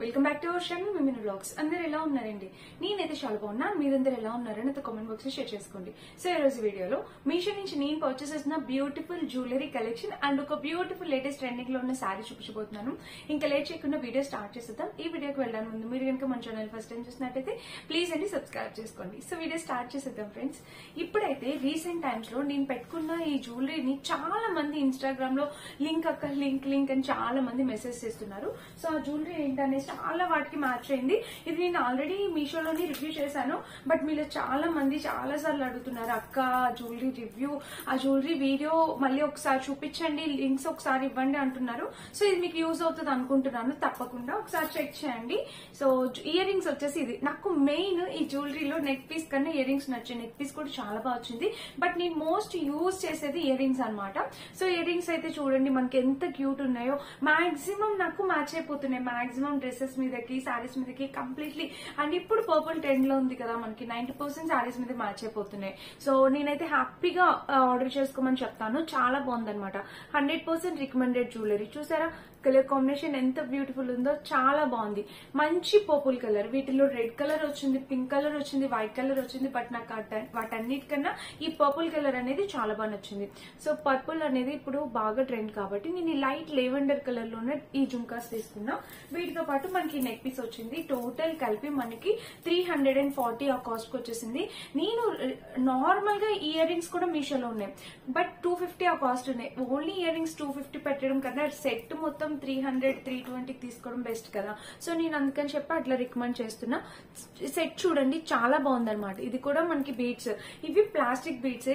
Welcome back to our channel women vlogs. అందరూ ఎలా ఉన్నారండి? నేనైతే చాలా బాగున్నా. మీరందరూ ఎలా ఉన్నారని అయితే కామెంట్ బాక్స్ లో షేర్ చేసుకోండి. సో ఈ రోజు వీడియోలో మీషో నుంచి నేను పర్చేస్ చేసిన బ్యూటిఫుల్ జ్యువెలరీ కలెక్షన్ అండ్ ఒక బ్యూటిఫుల్ లేటెస్ట్ ట్రెండింగ్ లో ఉన్న శారీ చూపించబోతున్నాను. ఇంకా లేట్ చేయకుండా వీడియో స్టార్ట్ చేసేద్దాం. ఈ వీడియోకి వెళ్ళడానికి ముందు మీరు కనుక మన ఛానల్ ఫస్ట్ టైం చూసినట్టయితే ప్లీజ్ అండి సబ్స్క్రైబ్ చేసుకోండి. సో వీడియో స్టార్ట్ చేసేద్దాం ఫ్రెండ్స్. ఇప్పుడైతే రీసెంట్ టైమ్స్ లో నేను పెట్టుకున్న ఈ జ్యువెలరీని చాలా మంది ఇన్స్టాగ్రామ్ లో లింక్ అక్క లింక్ అని చాలా మంది మెసేజ్ చేస్తున్నారు. సో ఆ జ్యువెలరీ ఏంటనేసి చాలా వాటికి మ్యాచ్ అయింది. ఇది నేను ఆల్రెడీ మీషోలోని రివ్యూ చేశాను. బట్ మీరు చాలా మంది చాలా సార్లు అడుగుతున్నారు, అక్క జ్యువెలరీ రివ్యూ, ఆ జ్యువెలరీ వీడియో మళ్ళీ ఒకసారి చూపించండి, లింక్స్ ఒకసారి ఇవ్వండి అంటున్నారు. సో ఇది మీకు యూజ్ అవుతుంది అనుకుంటున్నాను. తప్పకుండా ఒకసారి చెక్ చేయండి. సో ఇయర్ రింగ్స్ వచ్చేసి ఇది నాకు మెయిన్ ఈ జ్యువెలరీలో నెక్ పీస్ కన్నా ఇయర్ రింగ్స్ నచ్చాయి. నెక్ పీస్ కూడా చాలా బాగా వచ్చింది. బట్ నేను మోస్ట్ యూజ్ చేసేది ఇయర్ రింగ్స్ అనమాట. సో ఇయర్ రింగ్స్ అయితే చూడండి మనకి ఎంత క్యూట్ ఉన్నాయో. మాక్సిమం నాకు మ్యాచ్ అయిపోతున్నాయి. మాక్సిమం డ్రెస్సెస్ మీదకి, శారీస్ మీదకి కంప్లీట్లీ. అండ్ ఇప్పుడు పర్పుల్ ట్రెండ్ లో ఉంది కదా, మనకి 90% శారీస్ మీద మ్యాచ్ అయిపోతున్నాయి. సో నేనైతే హ్యాపీగా ఆర్డర్ చేసుకోమని చెప్తాను. చాలా బాగుందన్నమాట. 100% రికమెండెడ్ జ్యువెలరీ. చూసారా కలర్ కాంబినేషన్ ఎంత బ్యూటిఫుల్ ఉందో, చాలా బాగుంది. మంచి పర్పుల్ కలర్, వీటిలో రెడ్ కలర్ వచ్చింది, పింక్ కలర్ వచ్చింది, వైట్ కలర్ వచ్చింది. బట్ నాకు వాటన్నిటికన్నా ఈ పర్పుల్ కలర్ అనేది చాలా బాగా నచ్చింది. సో పర్పుల్ అనేది ఇప్పుడు బాగా ట్రెండ్ కాబట్టి నేను ఈ లైట్ లెవెండర్ కలర్ లోనే ఈ జుంకాస్ తీసుకున్నా. వీటితో పాటు మనకి నెక్ పీస్ వచ్చింది. టోటల్ కలిపి మనకి 340 ఆ కాస్ట్ కి వచ్చేసింది. నేను నార్మల్ గా ఇయర్ రింగ్స్ కూడా మీషోలో ఉన్నాయి, బట్ 250 ఆ కాస్ట్ ఉన్నాయి. ఓన్లీ ఇయర్ రింగ్స్ 250 పెట్టడం కన్నా సెట్ మొత్తం 300 320 తీసుకోవడం బెస్ట్ కదా. సో నేను అందుకని చెప్పి అట్లా రికమెండ్ చేస్తున్నా. సెట్ చూడండి చాలా బాగుందన్నమాట. ఇది కూడా మనకి బీడ్స్, ఇవి ప్లాస్టిక్ బీడ్స్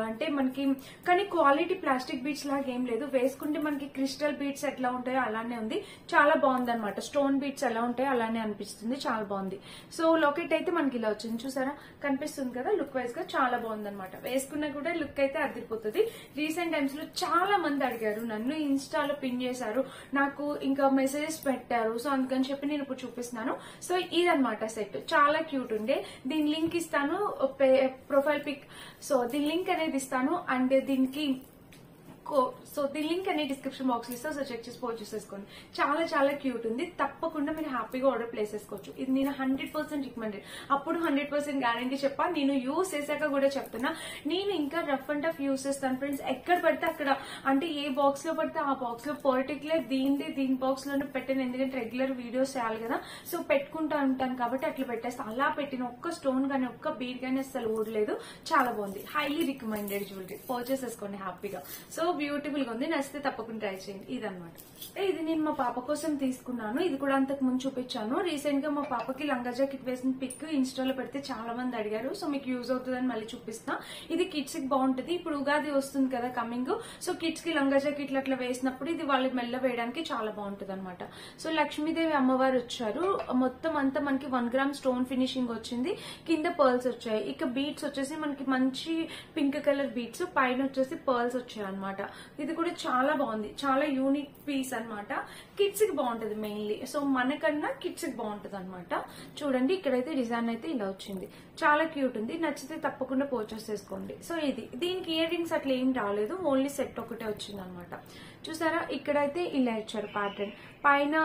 అంటే మనకి, కానీ క్వాలిటీ ప్లాస్టిక్ బీడ్స్ లాగా ఏం లేదు. వేసుకుంటే మనకి క్రిస్టల్ బీడ్స్ ఎట్లా ఉంటాయో అలానే ఉంది. చాలా బాగుందన్నమాట. స్టోన్ బీడ్స్ ఎలా ఉంటాయో అలానే అనిపిస్తుంది. చాలా బాగుంది. సో లాకెట్ అయితే మనకి ఇలా వచ్చింది, చూసారా కనిపిస్తుంది కదా. లుక్ వైజ్ గా చాలా బాగుందన్నమాట. వేసుకున్నా కూడా లుక్ అయితే అదిరిపోతుంది. రీసెంట్ టైమ్స్ లో చాలా మంది అడిగారు నన్ను, ఇన్స్టాలో పిన్ చేశారు, నాకు ఇంకా మెసేజెస్ పెట్టారు. సో అందుకని చెప్పి నేను ఇప్పుడు చూపిస్తున్నాను. సో ఇదన్నమాట సెట్. చాలా క్యూట్ ఉండే. దీని లింక్ ఇస్తాను, ప్రొఫైల్ పిక్. సో దీని లింక్ అనేది ఇస్తాను. అండ్ దీనికి దీని లింక్ అనేది డిస్క్రిప్షన్ బాక్స్ లో ఇస్తా. సో చెక్ చేసి పర్చేస్ చేసుకోండి. చాలా చాలా క్యూట్ ఉంది. తప్పకుండా మీరు హ్యాపీగా ఆర్డర్ ప్లేస్ చేసుకోవచ్చు. ఇది నేను 100% రికమెండెడ్. అప్పుడు 100% గ్యారంటీ చెప్పా. నేను యూజ్ చేశాక కూడా చెప్తున్నా. నేను ఇంకా రఫ్ అండ్ టఫ్ యూజ్ చేస్తాను ఫ్రెండ్స్. ఎక్కడ పడితే అక్కడ, అంటే ఏ బాక్స్ లో పడితే ఆ బాక్స్ లో పర్టికులర్ దీని బాక్స్ లోనే పెట్టాను. ఎందుకంటే రెగ్యులర్ వీడియోస్ చేయాలి కదా. సో పెట్టుకుంటా ఉంటాను కాబట్టి అట్లా పెట్టేస్తా. అలా పెట్టిన ఒక్క స్టోన్ గానీ ఒక్క బీడ్ గానీ అసలు ఊడలేదు. చాలా బాగుంది. Highly recommended jewellery. పర్చేస్ చేసుకోండి హ్యాపీగా. సో బ్యూటిఫుల్ గా ఉంది. నచ్చితే తప్పకుండా ట్రై చేయండి. ఇదన్నమాట. ఇది నేను మా పాప కోసం తీసుకున్నాను. ఇది కూడా అంతకు ముందు చూపించాను. రీసెంట్ గా మా పాపకి లంగా జాకెట్ వేసిన పిక్ ఇన్స్టాలో పెడితే చాలా మంది అడిగారు. సో మీకు యూజ్ అవుతుందని మళ్ళీ చూపిస్తా. ఇది కిడ్స్ కి బాగుంటుంది. ఇప్పుడు ఉగాది వస్తుంది కదా కమింగ్. సో కిడ్స్ కి లంగా జాకెట్లు అట్లా వేసినప్పుడు ఇది వాళ్ళకి మెల్ల వేయడానికి చాలా బాగుంటుంది అనమాట. సో లక్ష్మీదేవి అమ్మవారు వచ్చారు. మొత్తం అంతా మనకి 1 గ్రామ్ స్టోన్ ఫినిషింగ్ వచ్చింది. కింద పర్ల్స్ వచ్చాయి. ఇక బీడ్స్ వచ్చేసి మనకి మంచి పింక్ కలర్ బీడ్స్, పైన వచ్చేసి పర్ల్స్ వచ్చాయి అనమాట. ఇది కూడా చాలా బాగుంది. చాలా యూనిక్ పీస్ అనమాట. కిడ్స్ కి బాగుంటది మెయిన్లీ. సో మనకన్నా కిడ్స్ కి బాగుంటది అనమాట. చూడండి ఇక్కడైతే డిజైన్ అయితే ఇలా వచ్చింది. చాలా క్యూట్ ఉంది. నచ్చితే తప్పకుండా పర్చేస్ చేసుకోండి. సో దీనికి ఇయర్ రింగ్స్ అట్లా ఏం రాలేదు. ఓన్లీ సెట్ ఒకటే వచ్చింది అనమాట. చూసారా ఇక్కడైతే ఇలా ఇచ్చారు ప్యాటర్న్. పైన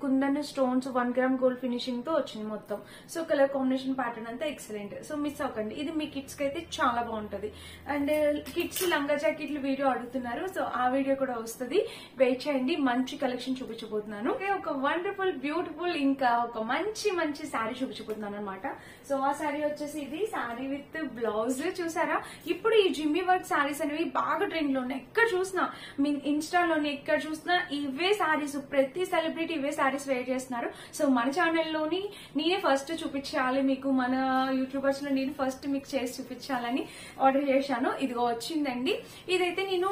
kundan stones 1 gram gold finishing తో వచ్చింది మొత్తం. సో కలర్ కాంబినేషన్ ప్యాటర్న్ అంతా ఎక్సలెంట్. సో మిస్ అవ్వకండి. ఇది మీ కిడ్స్ కి అయితే చాలా బాగుంటది. అండ్ కిడ్స్ లంగా జాకెట్లు వీడియో అడుగుతున్నారు. సో ఆ వీడియో కూడా వస్తుంది. వెయిట్ చేయండి. మంచి కలెక్షన్ చూపించబోతున్నాను. ఒక వండర్ఫుల్ బ్యూటిఫుల్ ఇంకా ఒక మంచి శారీ చూపించబోతున్నాను అనమాట. సో ఆ శారీ వచ్చేసి ఇది శారీ విత్ బ్లౌజ్. చూసారా ఇప్పుడు ఈ జిమ్మి వర్క్ శారీస్ అనేవి బాగా ట్రెండ్ లో ఉన్నాయి. ఎక్కడ చూసినా మీ ఇన్స్టాలోని ఎక్కడ చూసినా ఇవే శారీస్, ప్రతి సెలబ్రిటీ ఇవే శారీస్ వేర్ చేస్తున్నారు. సో మన ఛానల్లోని నేనే ఫస్ట్ చూపించాలి మీకు, మన యూట్యూబర్స్ లో నేను ఫస్ట్ మీకు చేసి చూపించాలని ఆర్డర్ చేశాను. ఇదిగో వచ్చిందండి. ఇదైతే నేను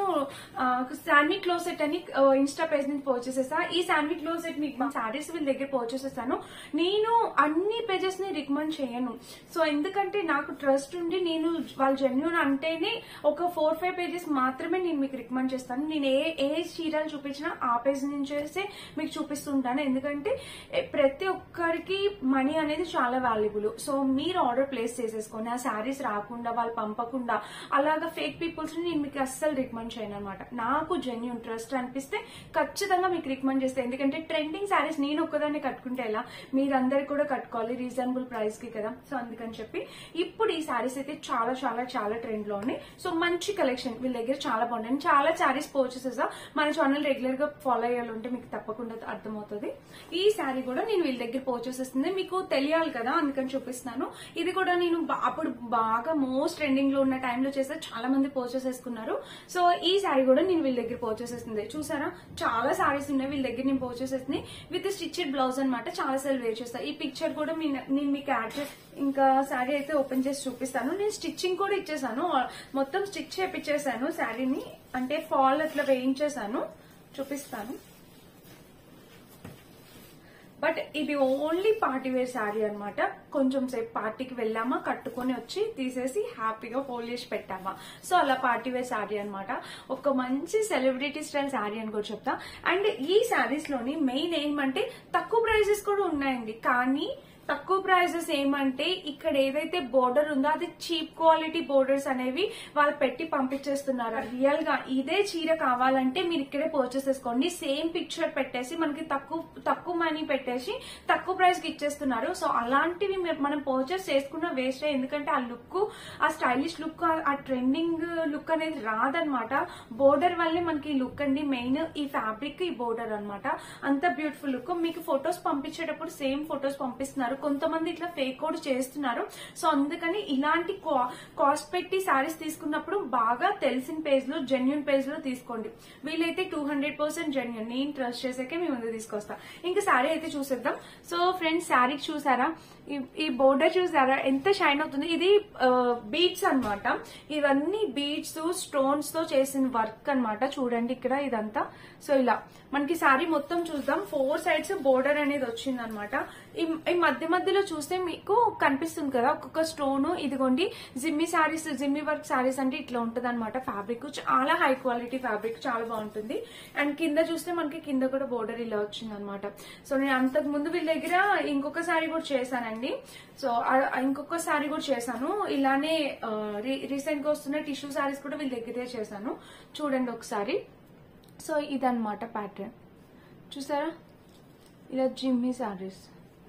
శాన్వి క్లోసెట్ అని ఇన్స్టా పేజ్ నుంచి పర్చేస్ చేసా. ఈ శాన్వి క్లోసెట్ మీకు శారీస్ వీళ్ళ దగ్గర పర్చేస్ చేస్తాను. నేను అన్ని పేజెస్ ని రికమెండ్ చేయను. సో ఎందుకంటే నాకు ట్రస్ట్ ఉండి నేను వాళ్ళు జెన్యూన్ అంటేనే ఒక 4-5 పేజెస్ మాత్రమే నేను మీకు రికమెండ్ చేస్తాను. నేను ఏ చీరలు చూపించినా ఆ పేజ్ నుంచి మీకు చూపిస్తుంటాను. ఎందుకంటే ప్రతి ఒక్కరికి మనీ అనేది చాలా వాల్యుబుల్. సో మీరు ఆర్డర్ ప్లేస్ చేసేసుకొని ఆ శారీస్ రాకుండా వాళ్ళు పంపకుండా అలాగా ఫేక్ పీపుల్స్ ని నేను మీకు అస్సలు రికమెండ్ చేయను అనమాట. నాకు జెన్యూన్ ట్రస్ట్ అనిపిస్తే ఖచ్చితంగా మీకు రికమెండ్ చేస్తాను. ఎందుకంటే ట్రెండింగ్ శారీస్ నేను ఒక్కదాన్ని కట్టుకుంటే ఎలా, మీరందరు కూడా కట్టుకోవాలి రీజనబుల్ ప్రైస్ కి కదా. సో అందుకని చెప్పి ఇప్పుడు ఈ శారీస్ అయితే చాలా చాలా చాలా ట్రెండ్ లో ఉన్నాయి. సో మంచి కలెక్షన్ వీళ్ళ దగ్గర చాలా బాగున్నాయి. చాలా శారీస్ పర్చేసెస్ మన ఛానల్ రెగ్యులర్ గా ఫాలో అయ్యాలంటే మీకు తప్పకుండా అర్థమవుతుంది. ఈ శారీ కూడా నేను వీళ్ళ దగ్గర పర్చేస్ చేస్తుంది, మీకు తెలియాలి కదా అందుకని చూపిస్తున్నాను. ఇది కూడా నేను అప్పుడు బాగా మోస్ట్ ట్రెండింగ్ లో ఉన్న టైంలో చేస్తే చాలా మంది పర్చేస్ చేసుకున్నారు. సో ఈ శారీ కూడా నేను వీళ్ళ దగ్గర పర్చేస్ చేస్తుంది. చూసారా చాలా శారీస్ ఉన్నాయి వీళ్ళ దగ్గర నేను పర్చేస్ చేస్తుంది విత్ స్టిచ్డ్ బ్లౌజ్ అనమాట. చాలా సార్లు వేర్ చేస్తాను. ఈ పిక్చర్ కూడా నేను మీకు యాడ్ చేసి ఇంకా శారీ అయితే ఓపెన్ చేసి చూపిస్తాను. నేను స్టిచ్చింగ్ కూడా ఇచ్చేసాను, మొత్తం స్టిచ్ చేపించేసాను శారీని, అంటే ఫాల్ అట్లా వేయించేసాను, చూపిస్తాను. బట్ ఇది ఓన్లీ పార్టీ వేర్ శారీ అనమాట. కొంచెం సేపు పార్టీకి వెళ్ళామా, కట్టుకొని వచ్చి తీసేసి హ్యాపీగా ఫోల్డ్ చేసి పెట్టామా. సో అలా పార్టీ వేర్ శారీ అనమాట. ఒక మంచి సెలబ్రిటీ స్టైల్ శారీ అని కూడా చెప్తా. అండ్ ఈ శారీస్ లోని మెయిన్ ఏమంటే తక్కువ ప్రైజెస్ కూడా ఉన్నాయండి. కానీ తక్కువ ప్రైజెస్ ఏమంటే ఇక్కడ ఏదైతే బోర్డర్ ఉందో అది చీప్ క్వాలిటీ బోర్డర్స్ అనేవి వాళ్ళు పెట్టి పంపించేస్తున్నారు. రియల్ గా ఇదే చీర కావాలంటే మీరు ఇక్కడే పర్చేస్ చేసుకోండి. సేమ్ పిక్చర్ పెట్టేసి మనకి తక్కువ మనీ పెట్టేసి తక్కువ ప్రైస్ కి ఇచ్చేస్తున్నారు. సో అలాంటివి మనం పర్చేస్ చేసుకున్న వేస్ట్. ఎందుకంటే ఆ లుక్, ఆ స్టైలిష్ లుక్, ఆ ట్రెండింగ్ లుక్ అనేది రాదనమాట. బోర్డర్ వల్లే మనకి లుక్ అండి మెయిన్. ఈ ఫ్యాబ్రిక్, ఈ బోర్డర్ అనమాట. అంత బ్యూటిఫుల్ లుక్. మీకు ఫొటోస్ పంపించేటప్పుడు సేమ్ ఫొటోస్ పంపిస్తున్నారు. కొంతమంది ఇట్లా ఫేక్ కూడా చేస్తున్నారు. సో అందుకని ఇలాంటి కాస్ట్ పెట్టి శారీస్ తీసుకున్నప్పుడు బాగా తెలిసిన పేజ్ లో, జెన్యూన్ పేజ్ లో తీసుకోండి. వీలైతే 200% జెన్యూన్, నేను ట్రస్ట్ చేసాకే మీ ముందు తీసుకొస్తా. ఇంకా శారీ అయితే చూసేద్దాం. సో ఫ్రెండ్స్ శారీ చూసారా, ఈ బోర్డర్ చూసారా ఎంత షైన్ అవుతుంది. ఇది బీడ్స్ అన్నమాట. ఇవన్నీ బీడ్స్, స్టోన్స్ తో చేసిన వర్క్ అన్నమాట. చూడండి ఇక్కడ ఇదంతా. సో ఇలా మనకి శారీ మొత్తం చూద్దాం. 4 సైడ్స్ బోర్డర్ అనేది వచ్చింది అనమాట. ఈ మధ్య మధ్యలో చూస్తే మీకు కనిపిస్తుంది కదా ఒక్కొక్క స్టోన్. ఇదిగోండి జిమ్మి శారీస్, జిమ్మి వర్క్ శారీస్ అంటే ఇట్లా ఉంటది అనమాట. ఫ్యాబ్రిక్ చాలా హై క్వాలిటీ ఫ్యాబ్రిక్, చాలా బాగుంటుంది. అండ్ కింద చూస్తే మనకి కింద కూడా బోర్డర్ ఇలా వచ్చింది అనమాట. సో నేను అంతకు ముందు వీళ్ళ దగ్గర ఇంకొక శారీ కూడా చేశానండి. సో ఇంకొక శారీ కూడా చేశాను ఇలానే. రీసెంట్ గా వస్తున్న టిష్యూ శారీస్ కూడా వీళ్ళ దగ్గరే చేశాను. చూడండి ఒకసారి. సో ఇదన్నమాట ప్యాటర్న్. చూసారా ఇలా జిమ్మి శారీస్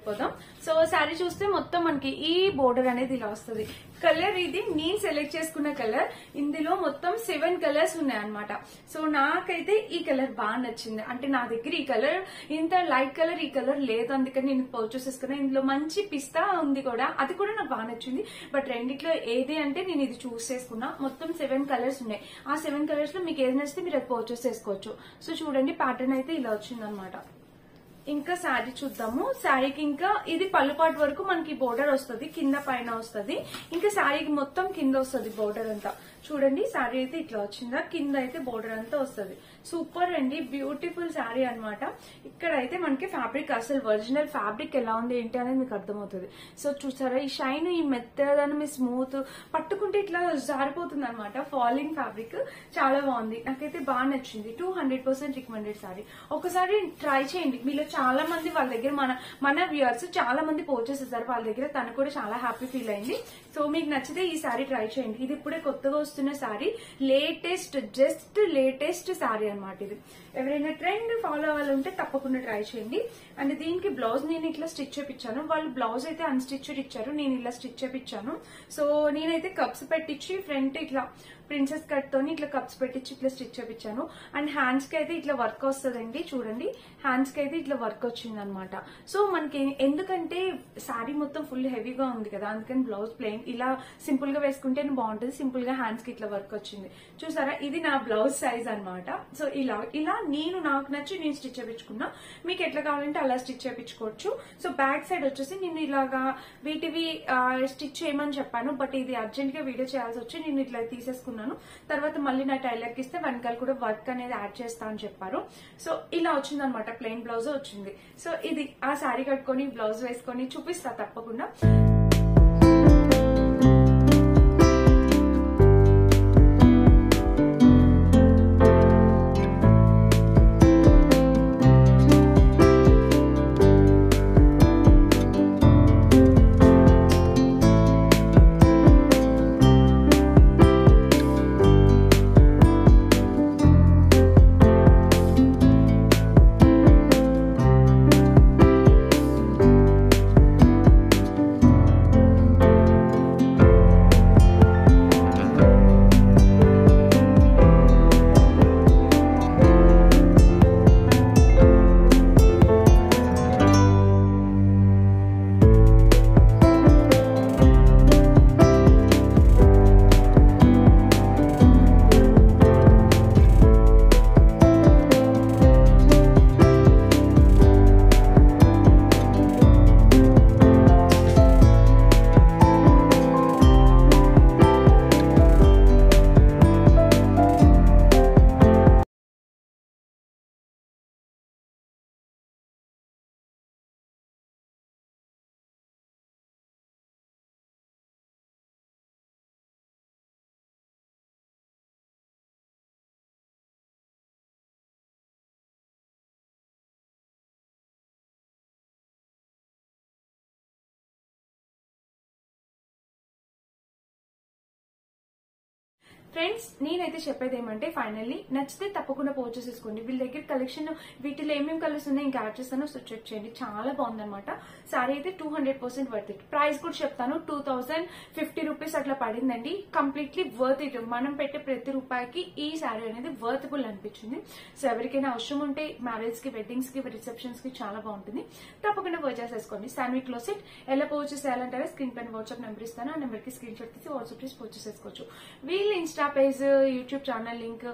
పోదాం. సో శారీ చూస్తే మొత్తం మనకి ఈ బోర్డర్ అనేది ఇలా వస్తుంది. కలర్ ఇది నేను సెలెక్ట్ చేసుకున్న కలర్. ఇందులో మొత్తం 7 కలర్స్ ఉన్నాయన్నమాట. సో నాకైతే ఈ కలర్ బాగా నచ్చింది. అంటే నా దగ్గర ఈ కలర్ ఇంత లైట్ కలర్, ఈ కలర్ లేదు, అందుకని నేను పర్చేస్ చేసుకున్నా. ఇందులో మంచి పిస్తా ఉంది కూడా, అది కూడా నాకు బాగా నచ్చింది. బట్ రెండిట్లో ఏది అంటే నేను ఇది చూస్ చేసుకున్నా. మొత్తం 7 కలర్స్ ఉన్నాయి. ఆ 7 కలర్స్ లో మీకు ఏది నచ్చితే మీరు అది పర్చేస్ చేసుకోవచ్చు. సో చూడండి ప్యాటర్న్ అయితే ఇలా వచ్చింది అనమాట. ఇంకా శారీ చూద్దాము. శారీకి ఇంకా ఇది పళ్ళుపాటు వరకు మనకి బోర్డర్ వస్తుంది, కింద పైన వస్తుంది. ఇంకా శారీకి మొత్తం కింద వస్తుంది బోర్డర్ అంతా. చూడండి శారీ అయితే ఇట్లా వచ్చిందా, కింద అయితే బోర్డర్ అంతా వస్తుంది. సూపర్ అండి, బ్యూటిఫుల్ శారీ అనమాట. ఇక్కడ అయితే మనకి ఫ్యాబ్రిక్, అసలు ఒరిజినల్ ఫ్యాబ్రిక్ ఎలా ఉంది ఏంటి అనేది మీకు అర్థమవుతుంది. సో చూసారా ఈ షైన్, ఈ మెత్తదనం, ఈ స్మూత్, పట్టుకుంటే ఇట్లా జారిపోతుంది అనమాట. ఫాలింగ్ ఫ్యాబ్రిక్ చాలా బాగుంది, నాకైతే బాగా నచ్చింది. 200% రికమెండెడ్ శారీ. ఒకసారి ట్రై చేయండి. మీలో చాలా మంది వాళ్ళ దగ్గర మన వ్యూవర్స్ చాలా మంది పర్చేస్ చేశారు వాళ్ళ దగ్గర. తను కూడా చాలా హ్యాపీ ఫీల్ అయింది. సో మీకు నచ్చితే ఈ శారీ ట్రై చేయండి. ఇది ఇప్పుడే కొత్తగా వస్తున్న sari, latest, just latest sari అనమాట ఇది. ఎవరైనా ట్రెండ్ ఫాలో అవ్వాలంటే తప్పకుండా ట్రై చేయండి. అండ్ దీనికి బ్లౌజ్ నేను ఇట్లా స్టిచ్ చేపించాను. వాళ్ళు బ్లౌజ్ అయితే అన్స్టిచ్డ్ ఇచ్చారు, నేను ఇలా స్టిచ్ చేపించాను. సో నేనైతే కప్స్ పెట్టించి ఫ్రంట్ ఇట్లా ప్రిన్సెస్ కట్ తోని ఇట్లా కప్స్ పెట్టించి ఇట్లా స్టిచ్ చేపించాను. అండ్ హ్యాండ్స్ కి అయితే ఇట్లా వర్క్ వస్తుందండి. చూడండి హ్యాండ్స్ కి అయితే ఇట్లా వర్క్ వచ్చింది అనమాట. సో మనకి ఎందుకంటే శారీ మొత్తం ఫుల్ హెవీగా ఉంది కదా, అందుకని బ్లౌజ్ ప్లెయిన్ ఇలా సింపుల్ గా వేసుకుంటే బాగుంటుంది. సింపుల్ గా హ్యాండ్స్ కి ఇట్లా వర్క్ వచ్చింది. చూసారా ఇది నా బ్లౌజ్ సైజ్ అనమాట. సో ఇలా నేను నాకు నచ్చి నేను స్టిచ్ చేయించుకున్నా. మీకు ఎట్లా కావాలంటే అలా స్టిచ్ చేయించుకోవచ్చు. సో బ్యాక్ సైడ్ వచ్చేసి నేను ఇలాగా వీటివి స్టిచ్ చేయమని చెప్పాను. బట్ ఇది అర్జెంట్ గా వీడియో చేయాల్సి వచ్చి నేను ఇట్లా తీసేసుకున్నాను. తర్వాత మళ్ళీ నా టైలర్ కి ఇస్తే వెనకాల కూడా వర్క్ అనేది యాడ్ చేస్తా అని చెప్పారు. సో ఇలా వచ్చింది అనమాట, ప్లెయిన్ బ్లౌజ్ వచ్చింది. సో ఇది ఆ శారీ కట్టుకొని బ్లౌజ్ వేసుకొని చూపిస్తా తప్పకుండా. ఫ్రెండ్స్ నేనైతే చెప్పేది ఏమంటే ఫైనల్లీ నచ్చితే తప్పకుండా పర్చేస్ చేసుకోండి. వీళ్ళ దగ్గర కలెక్షన్ వీటిలో ఏమేమి కలర్స్ ఉన్నాయి ఇంకా యాడ్ చేస్తానో సో చెక్ చేయండి. చాలా బాగుందన్నమాట. సారీ అయితే 200% వర్త్ ఇట్. ప్రైస్ కూడా చెప్తాను, 2050 రూపీస్ అట్లా పడిందండి. Completely worth it. మనం పెట్టే ప్రతి రూపాయికి ఈ సారీ అనేది వర్తబుల్ అనిపించింది. సో ఎవరికైనా అవసరం ఉంటే మ్యారేజ్ కి, వెడ్డింగ్స్ కి, రిసెప్షన్స్ కి చాలా బాగుంటుంది. తప్పకుండా పర్చేస్ చేసుకోండి. శాండ్విచ్ క్లోసెట్ ఎలా పర్చేస్ చేయాలంటారా స్క్రీన్ పైన వాట్సాప్ నెంబర్ ఇస్తాను. ఆ నెంబర్ కి స్క్రీన్ షాట్ తీసి వాట్సాప్ చేసి పర్చేస్ చేసుకోవచ్చు. వీళ్ళ insta page, YouTube channel link,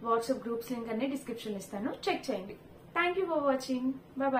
WhatsApp groups link అన్ని డిస్క్రిప్షన్ ఇస్తాను, చెక్ చేయండి. Thank you for watching. Bye.